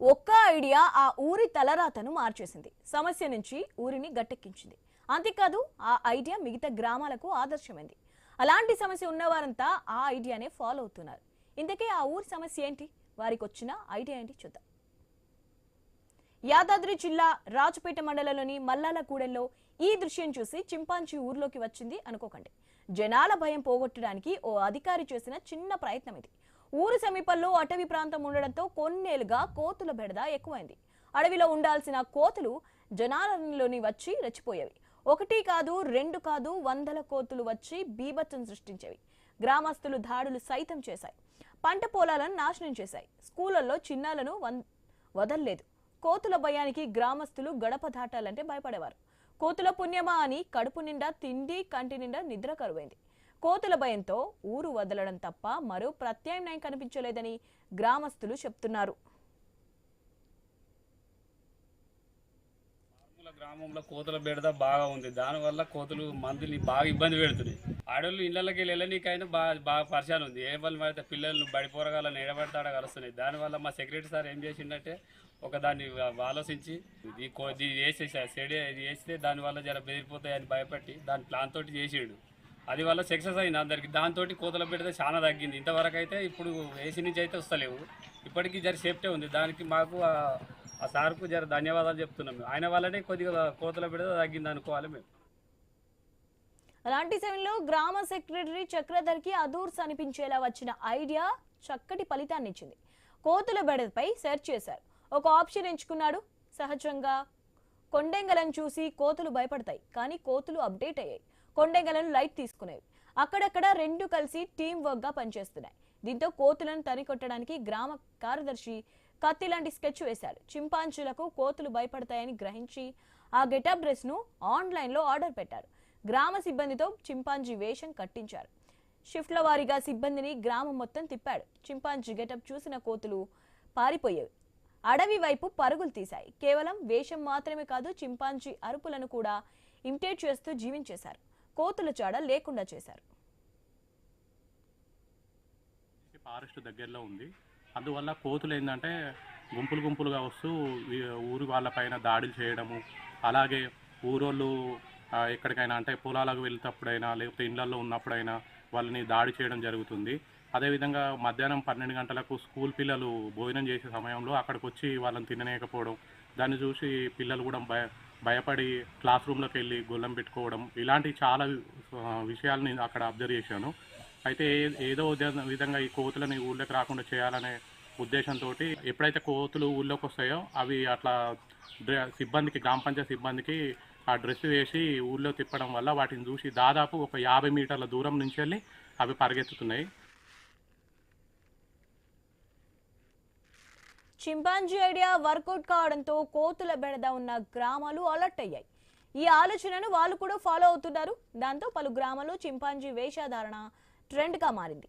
ఒక్క ఐడియా ఆ ఊరి తలరాతను మార్చేసింది. సమస్య నుంచి ఊరిని గట్టెక్కించింది. అంతేకాదు ఆ ఐడియా మిగతా గ్రామాలకు ఆదర్శమైంది. అలాంటి సమస్య ఉన్నవారంతా ఆ ఐడియానే ఫాలో అవుతున్నారు. ఇంతకీ ఆ ఊరి సమస్య ఏంటి, వారికి వచ్చిన ఐడియా ఏంటి చూద్దాం. యాదాద్రి జిల్లా రాజపేట మండలంలోని మల్లాలగూడెంలో ఈ దృశ్యం చూసి చింపాంజీ ఊర్లోకి వచ్చింది అనుకోకండి. జనాల భయం పోగొట్టడానికి ఓ అధికారి చేసిన చిన్న ప్రయత్నం ఇది. ఊరు సమీపంలో అటవీ ప్రాంతం ఉండడంతో కొన్నేళ్లుగా కోతుల బెడద ఎక్కువైంది. అడవిలో ఉండాల్సిన కోతులు జనాలలోని వచ్చి రెచ్చిపోయేవి. ఒకటి కాదు, రెండు కాదు, వందల కోతులు వచ్చి బీభత్సం సృష్టించేవి. గ్రామస్తులు దాడులు సైతం చేశాయి. పంట పొలాలను నాశనం చేశాయి. స్కూళ్లలో చిన్నాలను వదల్లేదు. కోతుల భయానికి గ్రామస్తులు గడప దాటాలంటే భయపడేవారు. కోతుల పుణ్యమా అని కడుపు నిండా తిండి, కంటి నిండా నిద్ర కరువైంది. కోతుల భయంతో ఊరు వదలడం తప్ప మరో ప్రత్యామ్నాయం కనిపించలేదని గ్రామస్తులు చెప్తున్నారు. గ్రామంలో కోతుల బెడద బాగా ఉంది. దానివల్ల కోతులు మందుని బాగా ఇబ్బంది పెడుతున్నాయి. ఆడవాళ్ళు ఇళ్లకి వెళ్ళనీకైనా బాగా పరిచయం ఉంది. ఏ వాళ్ళు పడితే పిల్లలు బడిపోరగాలని ఎడబడతాడ కలుస్తున్నాయి. దానివల్ల మా సెక్రటరీ సార్ ఏం చేసిందంటే దాన్ని ఆలోచించి ఇది వేసేసారు. ఇది వేస్తే దానివల్ల జర బెదిరిపోతాయని భయపెట్టి దాని ప్లాన్ తోటి చేసాడు. అది వల్ల సక్సెస్ అయింది అందరికి. దాంతో కోతుల బెడద చాలా తగ్గింది. ఇంతవరకు అయితే ఇప్పుడు ఏసీ నుంచి అయితే వస్తలేవు. ఇప్పటికీ జర సేఫ్టీ ఉంది. దానికి మాకు ఆ సార్కు జర ధన్యవాదాలు చెప్తున్నాం. ఆయన వల్లనే కొద్దిగా కోతుల బెడద తగ్గింది అనుకోవాలి మేము. అలాంటి సమయంలో గ్రామ సెక్రటరీ చక్రధర్కి అదూర్స్ అనిపించేలా వచ్చిన ఐడియా చక్కటి ఫలితాన్ని ఇచ్చింది. కోతుల బెడదపై సెర్చ్ చేశారు. ఒక ఆప్షన్ ఎంచుకున్నాడు. సహజంగా కొండెంగలను చూసి కోతులు భయపడతాయి, కానీ కోతులు అప్డేట్ అయ్యాయి. కొండెంగలను లైట్ తీసుకునేవి. అక్కడక్కడ రెండు కలిసి టీం వర్క్ గా పనిచేస్తున్నాయి. దీంతో కోతులను తరికొట్టడానికి గ్రామ కార్యదర్శి కత్తి లాంటి స్కెచ్ వేశాడు. చింపాంజీలకు కోతులు భయపడతాయని గ్రహించి ఆ గెటప్ డ్రెస్ ను ఆన్లైన్ లో ఆర్డర్ పెట్టారు. గ్రామ సిబ్బందితో చింపాంజీ వేషం కట్టించారు. షిఫ్ట్ల వారీగా సిబ్బందిని గ్రామం మొత్తం తిప్పాడు. చింపాంజీ గెటప్ చూసిన కోతులు పారిపోయేవి. అడవి వైపు పరుగులు తీశాయి. కేవలం వేషం మాత్రమే కాదు, చింపాంజీ అరుపులను కూడా ఇమిటేట్ చేస్తూ జీవించేశారు. కోతుల చాడ లేకుండా చేశారు. ఫారెస్ట్ దగ్గరలో ఉంది. అందువల్ల కోతులు ఏంటంటే గుంపులుగా వస్తూ ఊరి వాళ్ళపైన దాడులు చేయడము, అలాగే ఊరోళ్ళు ఎక్కడికైనా అంటే పొలాలకు వెళ్తేప్పుడైనా లేకపోతే ఇళ్లలో ఉన్నప్పుడైనా వాళ్ళని దాడి చేయడం జరుగుతుంది. అదేవిధంగా మధ్యాహ్నం 12 గంటలకు స్కూల్ పిల్లలు భోజనం చేసే సమయంలో అక్కడికి వచ్చి వాళ్ళని తినలేకపోవడం, దాన్ని చూసి పిల్లలు కూడా భయపడి క్లాస్ రూమ్లోకి వెళ్ళి గొల్లం పెట్టుకోవడం, ఇలాంటి చాలా విషయాలని అక్కడ అబ్జర్వ్ చేశాను. అయితే ఏదో విధంగా ఈ కోతులని ఊళ్ళోకి రాకుండా చేయాలనే ఉద్దేశంతో ఎప్పుడైతే కోతులు ఊళ్ళోకి వస్తాయో అవి అట్లా సిబ్బందికి, గ్రామ పంచాయతీ సిబ్బందికి ఆ డ్రెస్ వేసి ఊళ్ళో తిప్పడం వల్ల వాటిని చూసి దాదాపు ఒక 50 మీటర్ల దూరం నుంచి వెళ్ళి అవి పరిగెత్తుతున్నాయి. చింపాంజీ ఐడియా వర్కౌట్ కావడంతో కోతుల బెడద ఉన్న గ్రామాలు అలర్ట్ అయ్యాయి. ఈ ఆలోచనను వాళ్ళు కూడా ఫాలో అవుతున్నారు. దాంతో పలు గ్రామాల్లో చింపాంజీ వేషధారణ ట్రెండ్ గా మారింది.